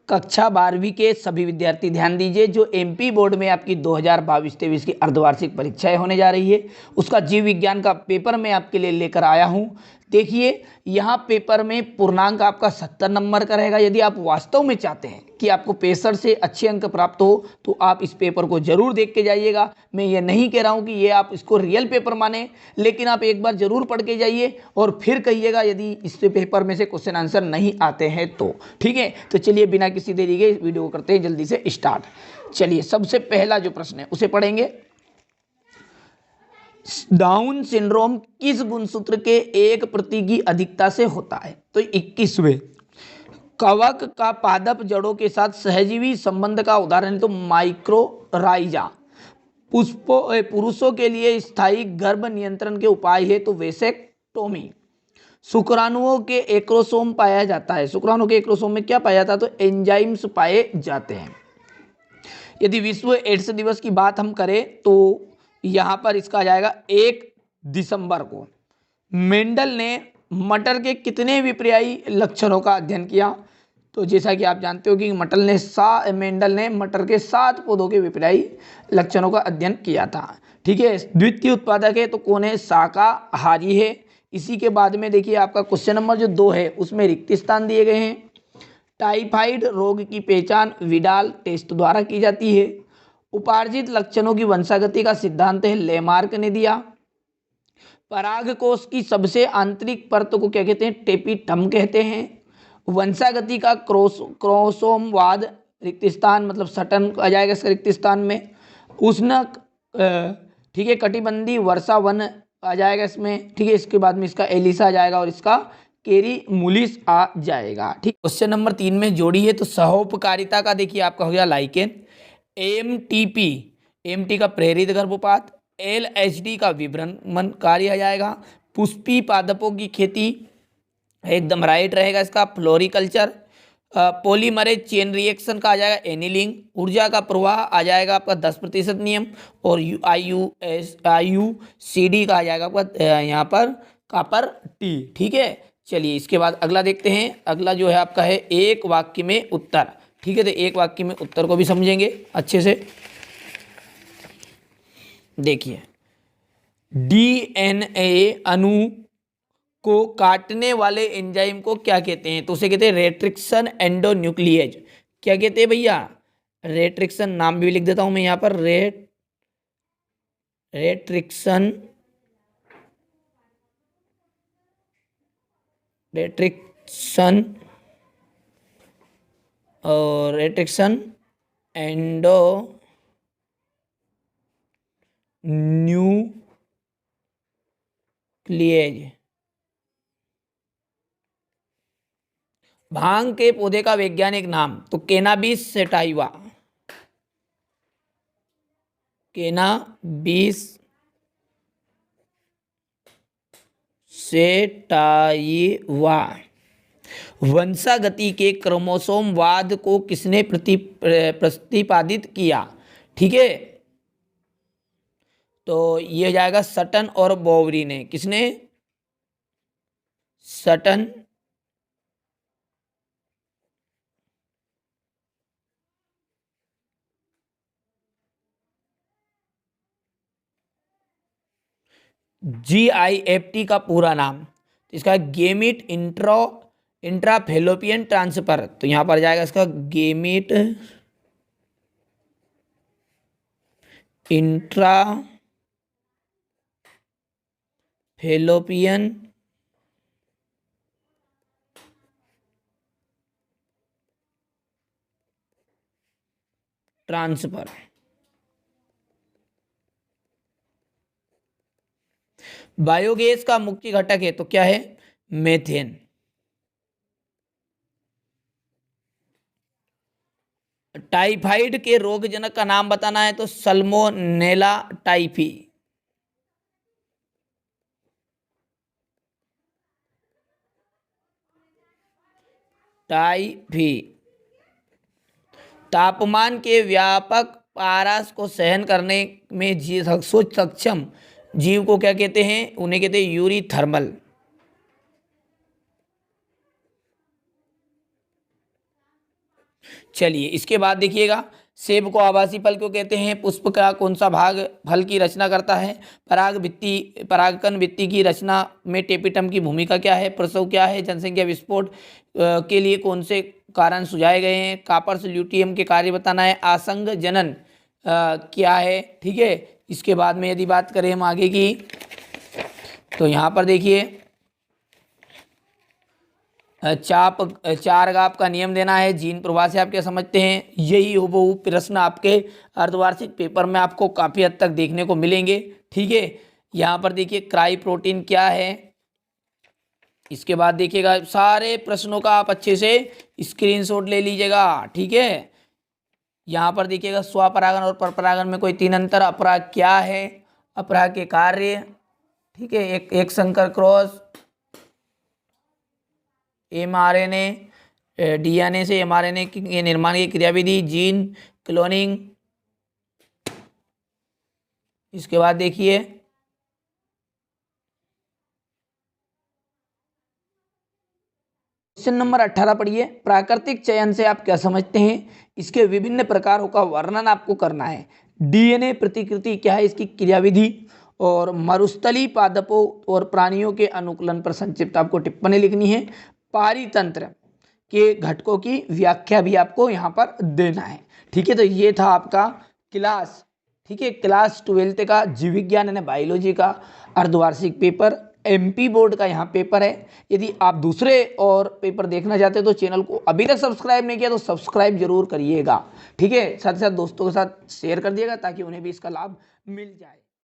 कक्षा 12वीं के सभी विद्यार्थी ध्यान दीजिए, जो एमपी बोर्ड में आपकी 2022-23 की अर्धवार्षिक परीक्षाएं होने जा रही है, उसका जीव विज्ञान का पेपर मैं आपके लिए लेकर आया हूं। देखिए, यहाँ पेपर में पूर्णांक आपका 70 नंबर का रहेगा। यदि आप वास्तव में चाहते हैं कि आपको 65 से अच्छे अंक प्राप्त हो तो आप इस पेपर को जरूर देख के जाइएगा। मैं ये नहीं कह रहा हूँ कि ये आप इसको रियल पेपर माने, लेकिन आप एक बार जरूर पढ़ के जाइए और फिर कहिएगा यदि इस पेपर में से क्वेश्चन आंसर नहीं आते हैं तो। ठीक है, तो चलिए बिना किसी देरी के इस वीडियो को करते हैं जल्दी से स्टार्ट। चलिए, सबसे पहला जो प्रश्न है उसे पढ़ेंगे। डाउन सिंड्रोम किस गुणसूत्र के एक प्रति की अधिकता से होता है? तो 21वें। कवक का पादप जड़ों के साथ सहजीवी संबंध का उदाहरण तो माइक्रोराइजा। पुरुषों के लिए स्थायी गर्भ नियंत्रण के उपाय है तो वेसेक्टोमी। शुक्राणुओं के एक्रोसोम पाया जाता है। शुक्राणु के एक्रोसोम में क्या पाया जाता है? तो एंजाइम्स पाए जाते हैं। यदि विश्व एड्स दिवस की बात हम करें तो यहाँ पर इसका आ जाएगा 1 दिसंबर को। मेंडल ने मटर के कितने विपर्यायी लक्षणों का अध्ययन किया? तो जैसा कि आप जानते हो कि मेंडल ने मटर के 7 पौधों के विपर्यायी लक्षणों का अध्ययन किया था। ठीक है, द्वितीय उत्पादक है तो कौन है? शाकाहारी है। इसी के बाद में देखिए आपका क्वेश्चन नंबर जो 2 है उसमें रिक्त स्थान दिए गए हैं। टाइफाइड रोग की पहचान विडाल टेस्ट द्वारा की जाती है। उपार्जित लक्षणों की वंशागति का सिद्धांत है लेमार्क ने दिया। परागकोश की सबसे आंतरिक परत को क्या कहते हैं? टेपिटम कहते हैं। वंशागति का क्रोमोसोमवाद रिक्त स्थान मतलब सटन आ जाएगा इसका रिक्त स्थान में। उष्ण ठीक है कटिबंधी वर्षा वन आ जाएगा इसमें। ठीक है, इसके बाद में इसका एलिसा आ जाएगा और इसका केरी मुलिस आ जाएगा। ठीक, क्वेश्चन नंबर 3 में जोड़ी है तो सहोपकारिता का देखिए आपका हो गया लाइकेन। एमटीपी, एमटी का प्रेरित गर्भपात। एलएचडी का विभ्रमण कार्य आ जाएगा। पुष्पी पादपों की खेती एकदम राइट रहेगा इसका फ्लोरिकल्चर। पॉलीमरेज चेन रिएक्शन का आ जाएगा एनिलिंग। ऊर्जा का प्रवाह आ जाएगा आपका 10% नियम। और आईयूसीडी का आ जाएगा आपका यहाँ पर कॉपर टी। ठीक है, चलिए इसके बाद अगला देखते हैं। अगला जो है आपका है एक वाक्य में उत्तर। ठीक है, तो एक वाक्य में उत्तर को भी समझेंगे अच्छे से। देखिए, डीएनए अणु को काटने वाले एंजाइम को क्या कहते हैं? तो उसे कहते हैं रेट्रिक्शन एंडोन्यूक्लिएज। क्या कहते हैं भैया? रेट्रिक्शन। नाम भी लिख देता हूं मैं यहां पर, रेट्रिक्शन और रेट्रिक्शन एंडो न्यूक्लिएज। भांग के पौधे का वैज्ञानिक नाम तो कैनाबिस सैटाइवा। Cannabis sativa. वंशागति के क्रोमोसोमवाद को किसने प्रतिपादित किया? ठीक है, तो ये जाएगा सटन और बोवरी ने। किसने? सटन GIFT का पूरा नाम, इसका गेमिट इंट्राफेलोपियन ट्रांसफर। तो यहां पर जाएगा इसका गेमिट इंट्राफेलोपियन ट्रांसफर। बायोगैस का मुख्य घटक है तो क्या है? मेथेन। टाइफाइड के रोगजनक का नाम बताना है तो सल्मोनेला टाइफी। टाइफी। तापमान के व्यापक पारास को सहन करने में सक्षम जीव को क्या कहते हैं? उन्हें कहते हैं यूरीथर्मल। चलिए इसके बाद देखिएगा, सेब को आभासी फल क्यों कहते हैं? पुष्प का कौन सा भाग फल की रचना करता है? परागकण भित्ति की रचना में टेपिटम की भूमिका क्या है? प्रसव क्या है? जनसंख्या विस्फोट के लिए कौन से कारण सुझाए गए हैं? कापर्स ल्यूटियम के कार्य बताना है। आसंग जनन क्या है? ठीक है। इसके बाद में यदि बात करें हम आगे की, तो यहाँ पर देखिए चार गाप का नियम देना है। जीन प्रवाह से आप क्या समझते हैं? यही हुबहू प्रश्न आपके अर्धवार्षिक पेपर में आपको काफ़ी हद तक देखने को मिलेंगे। ठीक है। यहाँ पर देखिए क्राई प्रोटीन क्या है। इसके बाद देखिएगा सारे प्रश्नों का आप अच्छे से स्क्रीनशॉट ले लीजिएगा। ठीक है। यहाँ पर देखिएगा स्वपरागन और परपरागन में कोई तीन अंतर। अपराग क्या है? अपराग के कार्य। ठीक है। एक संकर क्रॉस, mRNA DNA से mRNA के निर्माण की क्रियाविधि, जीन क्लोनिंग। इसके बाद देखिए क्वेश्चन नंबर 18 पढ़िए। प्राकृतिक चयन से आप क्या समझते हैं? इसके विभिन्न प्रकारों का वर्णन आपको करना है। डीएनए प्रतिकृति क्या है, इसकी क्रियाविधि, और मरुस्थली पादपों और प्राणियों के अनुकूलन पर संक्षिप्त आपको टिप्पणी लिखनी है। पारितंत्र के घटकों की व्याख्या भी आपको यहाँ पर देना है। ठीक है। तो ये था आपका क्लास, ठीक है, क्लास 12 का जीव विज्ञान यानी बायोलॉजी का अर्धवार्षिक पेपर। एमपी बोर्ड का यहाँ पेपर है। यदि आप दूसरे और पेपर देखना चाहते हैं तो चैनल को अभी तक सब्सक्राइब नहीं किया तो सब्सक्राइब जरूर करिएगा। ठीक है। साथ ही साथ दोस्तों के साथ शेयर कर दिएगा ताकि उन्हें भी इसका लाभ मिल जाए।